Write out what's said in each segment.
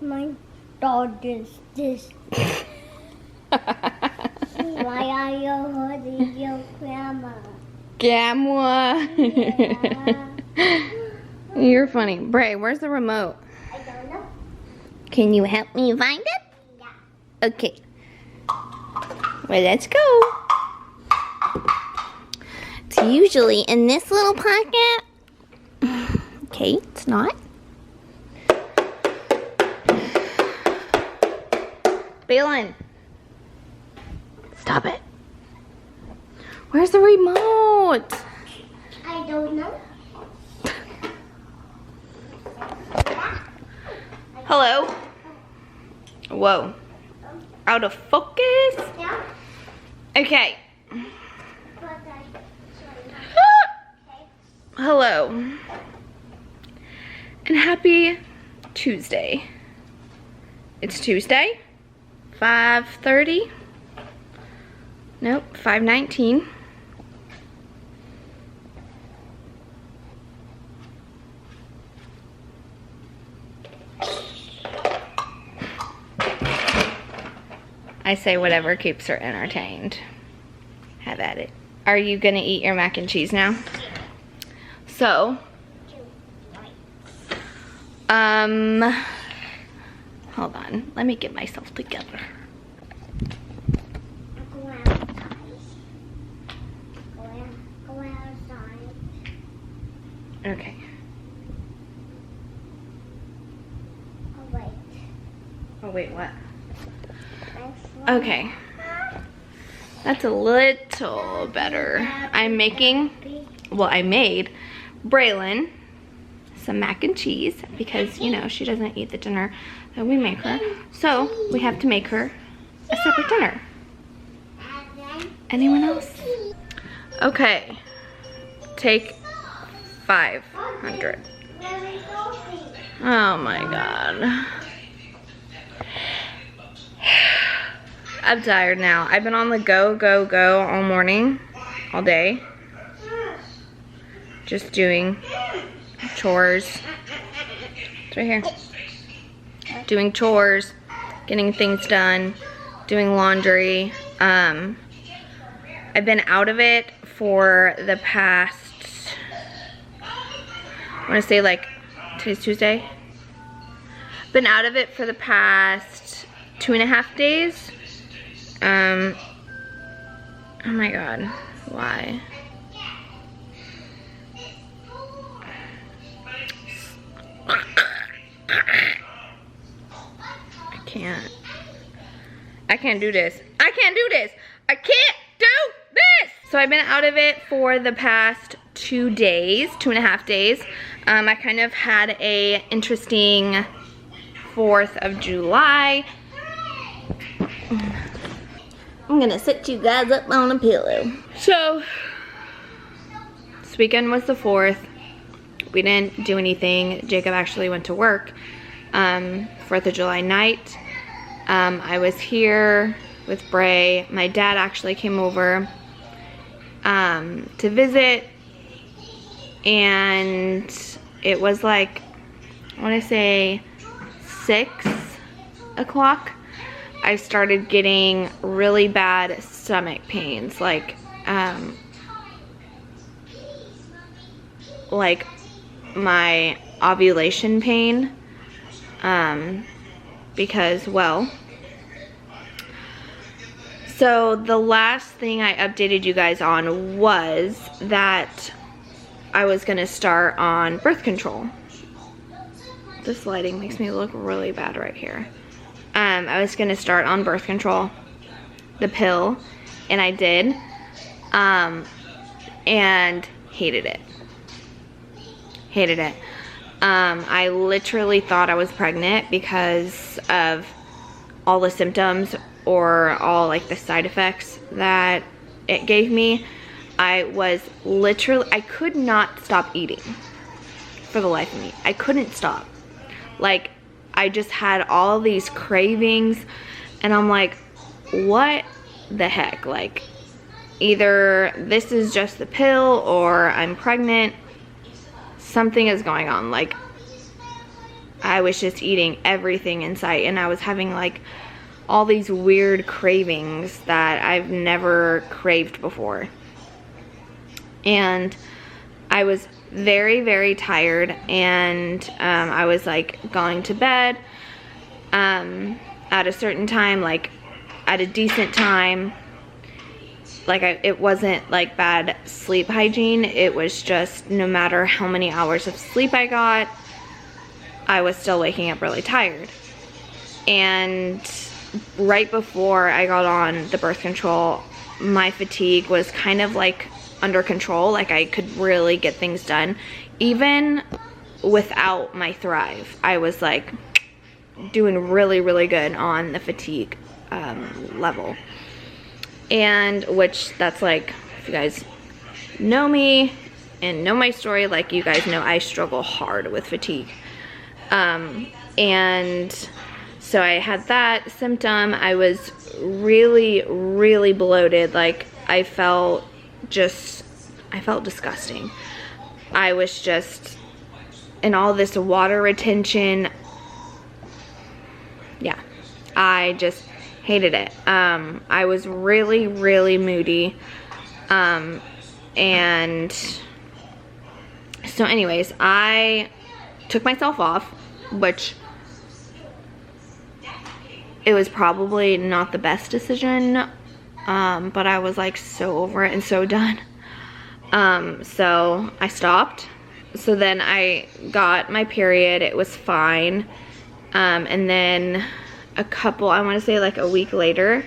My dog is this. Why are you holding your grandma? Gamma. Yeah. You're funny. Bray, where's the remote? I don't know. Can you help me find it? Yeah. Okay. Well, let's go. It's usually in this little pocket. Okay, it's not. Balin. Stop it. Where's the remote? I don't know. Hello? Whoa. Out of focus? Yeah. Okay. But Hello. And happy Tuesday. It's Tuesday. 5:30. Nope, 5:19. I say whatever keeps her entertained. Have at it. Are you gonna eat your mac and cheese now? So, hold on. Let me get myself together. go outside. Go outside. Okay. Oh wait. Oh wait, what? Thanks. Okay. That's a little better. I'm making, well, I made Braylon some mac and cheese because, you know, she doesn't eat the dinner that we make her. So we have to make her a separate dinner. Anyone else? Okay. Take 500. Oh my God. I'm tired now. I've been on the go all morning, all day. Just doing chores. It's right here. Doing chores, getting things done, doing laundry. I've been out of it for the past, I want to say like, today's Tuesday. Been out of it for the past 2.5 days. Oh my God, why? I can't do this. I can't do this. I can't do this. So I've been out of it for the past 2 days, 2.5 days. I kind of had a interesting 4th of July. I'm gonna sit you guys up on a pillow. So, this weekend was the 4th. We didn't do anything. Jacob actually went to work. 4th of July night. I was here with Bray. My dad actually came over to visit. And it was like, I wanna say 6 o'clock. I started getting really bad stomach pains, like my ovulation pain, because, well, so the last thing I updated you guys on was that I was gonna start on birth control. This lighting makes me look really bad right here. I was gonna start on birth control, the pill, and I did, and hated it. Hated it. I literally thought I was pregnant because of all the symptoms or all like the side effects that it gave me. I could not stop eating for the life of me. I couldn't stop. Like, I just had all these cravings, and I'm like, what the heck? Like, either this is just the pill or I'm pregnant. Something is going on. Like, I was just eating everything in sight, and I was having like all these weird cravings that I've never craved before. And I was very, very tired, and I was like going to bed at a certain time, like at a decent time. Like it wasn't like bad sleep hygiene, it was just no matter how many hours of sleep I got, I was still waking up really tired. And right before I got on the birth control, my fatigue was kind of like under control. Like I could really get things done. Even without my Thrive, I was like doing really, really good on the fatigue level. And which that's like, if you guys know me and know my story, like you guys know I struggle hard with fatigue. And so I had that symptom. I was really, really bloated. Like I felt disgusting. I was just in all this water retention. Yeah, I just hated it. I was really, really moody. And so anyways, I took myself off, which it was probably not the best decision, but I was like so over it and so done. So I stopped. So then I got my period, it was fine. And then I want to say like a week later.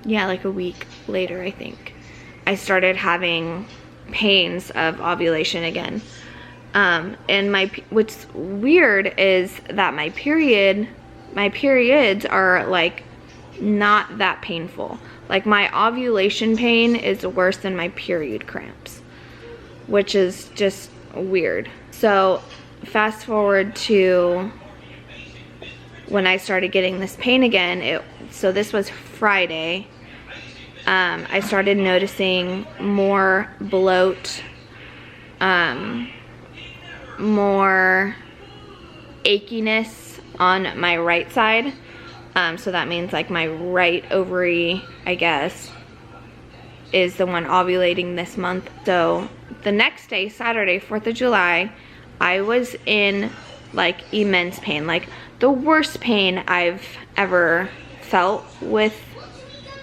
Yeah, like a week later, I think. I started having pains of ovulation again. And what's weird is that my periods are like not that painful. Like my ovulation pain is worse than my period cramps, which is just weird. So fast forward to when I started getting this pain again, so this was Friday, I started noticing more bloat, more achiness on my right side. So that means like my right ovary, I guess, is the one ovulating this month. So the next day, Saturday, 4th of July, I was in like immense pain, like the worst pain I've ever felt with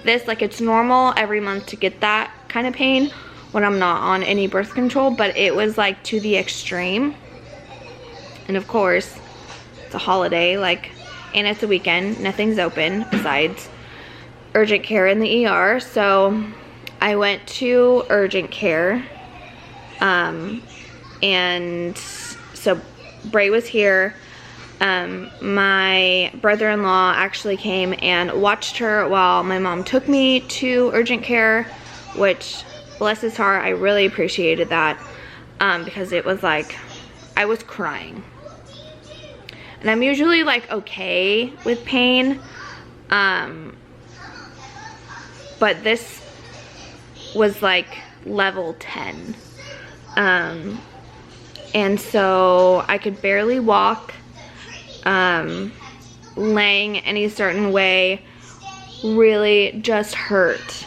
this. Like it's normal every month to get that kind of pain when I'm not on any birth control, but it was like to the extreme. And of course, it's a holiday, like, and it's a weekend, nothing's open besides urgent care in the ER. So I went to urgent care, and so Bray was here. My brother-in-law actually came and watched her while my mom took me to urgent care, which, bless his heart, I really appreciated that, because it was like, I was crying. And I'm usually like okay with pain, but this was like level 10. And so I could barely walk. Laying any certain way really just hurt.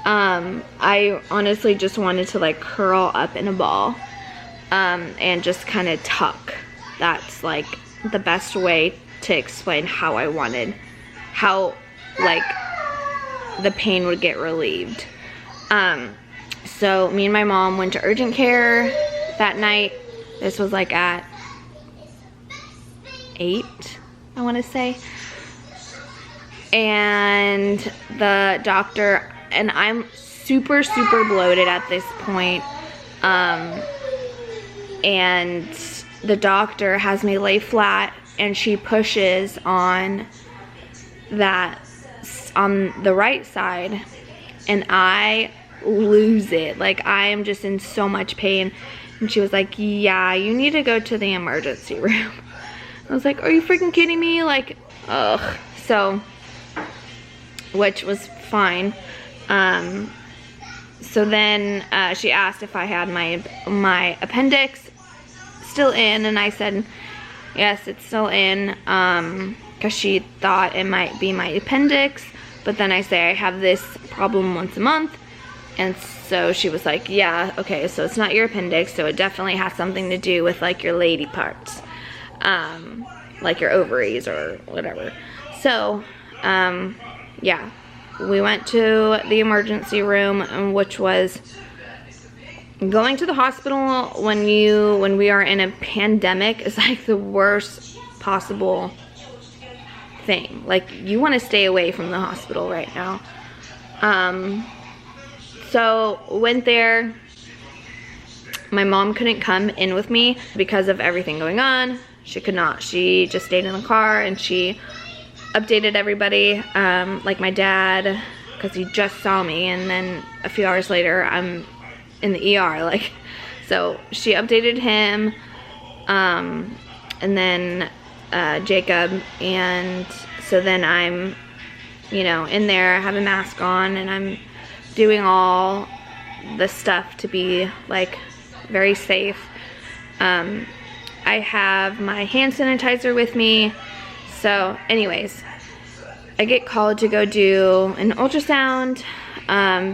I honestly just wanted to like curl up in a ball, and just kind of tuck. That's like the best way to explain how I wanted, how like the pain would get relieved. So me and my mom went to urgent care that night. This was like at 8, I want to say. And the doctor, and I'm super, super bloated at this point. And the doctor has me lay flat, and she pushes on that, on the right side, and I lose it. Like I am just in so much pain. And she was like, yeah, you need to go to the emergency room. I was like, are you freaking kidding me? Like, ugh. So, which was fine. So then she asked if I had my appendix still in? And I said, yes, it's still in, because she thought it might be my appendix. But then I say I have this problem once a month. And so she was like, yeah, okay, so it's not your appendix, so it definitely has something to do with like your lady parts, like your ovaries or whatever. So, yeah, we went to the emergency room, which was going to the hospital when we are in a pandemic is like the worst possible thing. Like, you want to stay away from the hospital right now. So went there. My mom couldn't come in with me because of everything going on. She could not. She just stayed in the car and she updated everybody, like my dad, because he just saw me, and then a few hours later I'm in the ER, like, so she updated him, and then Jacob, and so then I'm, you know, in there, I have a mask on, and I'm doing all the stuff to be like very safe. I have my hand sanitizer with me. So anyways, I get called to go do an ultrasound.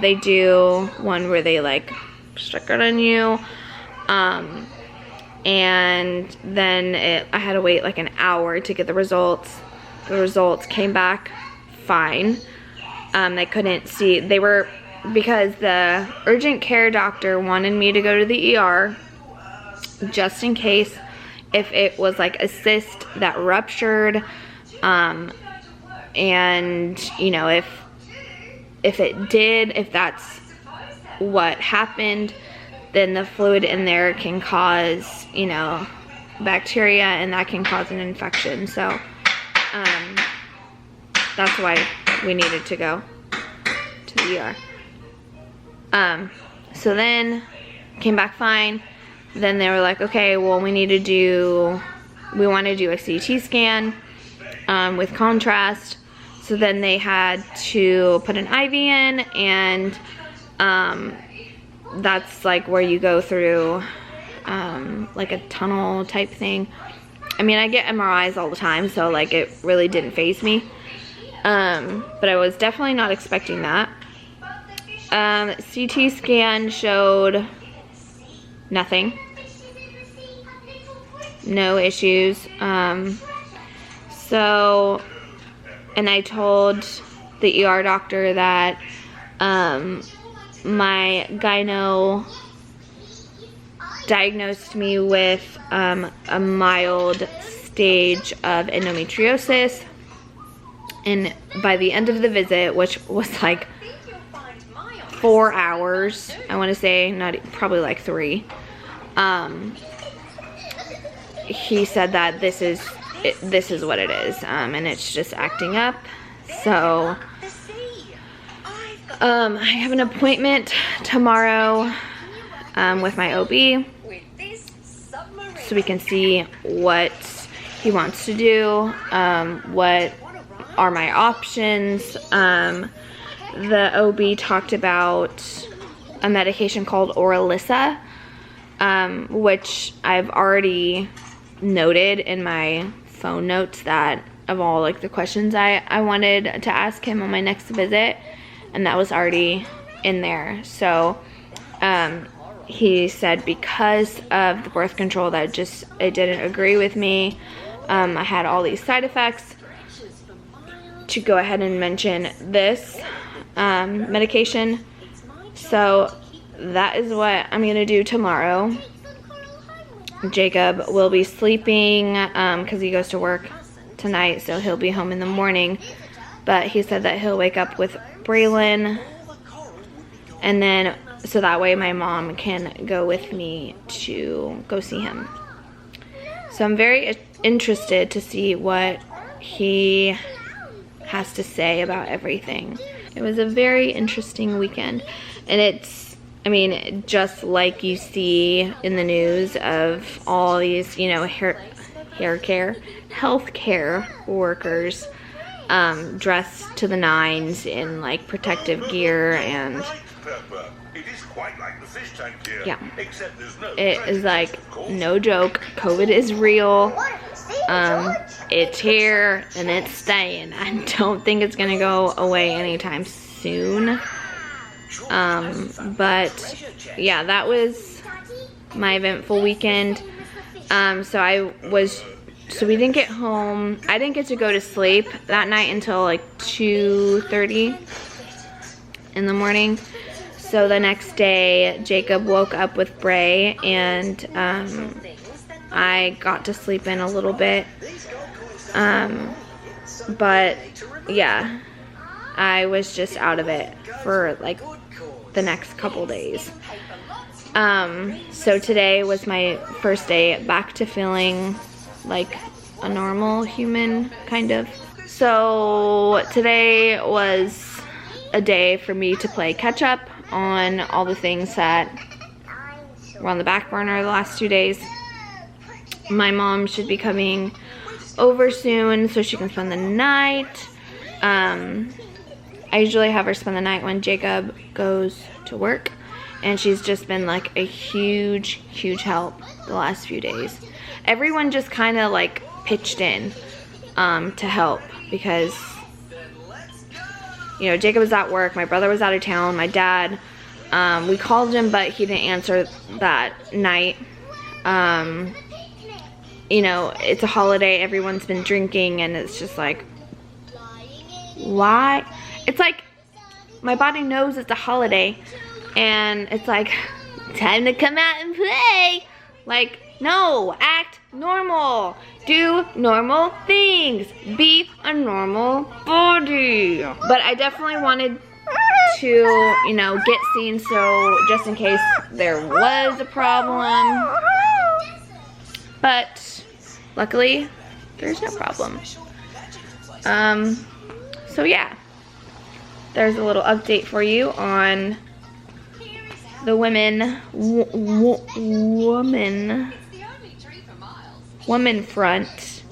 They do one where they like stick it on you, and then I had to wait like an hour to get the results. The results came back fine. They couldn't see, they were, because the urgent care doctor wanted me to go to the ER just in case if it was like a cyst that ruptured, and you know, if it did, if that's what happened, then the fluid in there can cause, you know, bacteria, and that can cause an infection. So that's why we needed to go to the ER. So then came back fine. Then they were like, okay, well, we want to do a CT scan with contrast. So then they had to put an IV in, and that's like where you go through like a tunnel type thing. I mean, I get MRIs all the time, so like it really didn't faze me. But I was definitely not expecting that. CT scan showed nothing. No issues. So, and I told the ER doctor that my gyno diagnosed me with a mild stage of endometriosis, and by the end of the visit, which was like 4 hours, I want to say, probably like 3, he said that this is what it is, and it's just acting up. So I have an appointment tomorrow with my OB, so we can see what he wants to do, what are my options. The OB talked about a medication called Oralisa, which I've already noted in my phone notes that of all like the questions I wanted to ask him on my next visit, and that was already in there. So he said because of the birth control that it didn't agree with me. I had all these side effects, to go ahead and mention this medication. So that is what I'm gonna do tomorrow. Jacob will be sleeping because he goes to work tonight, so he'll be home in the morning, but he said that he'll wake up with Braylon, and then so that way my mom can go with me to go see him. So I'm very interested to see what he has to say about everything. It was a very interesting weekend, and it's, I mean, just like you see in the news of all these, you know, healthcare workers dressed to the nines in like protective gear and Yeah. It is like no joke. COVID is real. It's here and it's staying. I don't think it's gonna go away anytime soon. But yeah, that was my eventful weekend. So we didn't get home. I didn't get to go to sleep that night until like 2:30 in the morning. So the next day, Jacob woke up with Bray, and I got to sleep in a little bit. But yeah, I was just out of it for like the next couple days. So today was my first day back to feeling like a normal human, kind of. So today was a day for me to play catch up on all the things that were on the back burner the last 2 days. My mom should be coming over soon so she can spend the night. I usually have her spend the night when Jacob goes to work, and she's just been like a huge help the last few days. Everyone just kind of like pitched in to help, because you know, Jacob was at work, my brother was out of town, my dad, we called him but he didn't answer that night. You know, it's a holiday, everyone's been drinking, and it's just like, why? It's like my body knows it's a holiday, and it's like, time to come out and play. Like, no, act normal. Do normal things. Be a normal body. But I definitely wanted to, you know, get seen, so just in case there was a problem. But luckily, there's no problem. So yeah, there's a little update for you on the woman front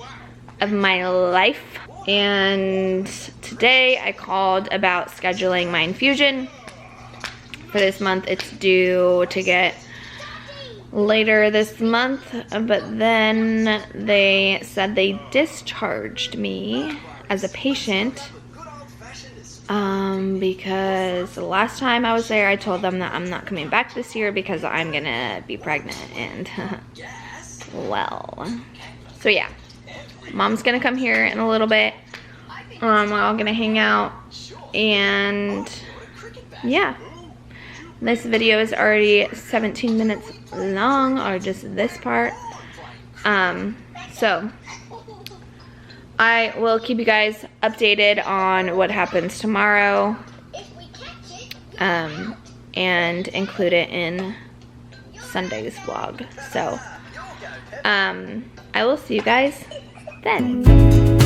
of my life. And today I called about scheduling my infusion for this month. It's due to get later this month, but then they said they discharged me as a patient because the last time I was there, I told them that I'm not coming back this year because I'm gonna be pregnant, and well, so yeah, mom's gonna come here in a little bit. We're all gonna hang out, and yeah, this video is already 17 minutes long, or just this part. So I will keep you guys updated on what happens tomorrow, and include it in Sunday's vlog. So I will see you guys then.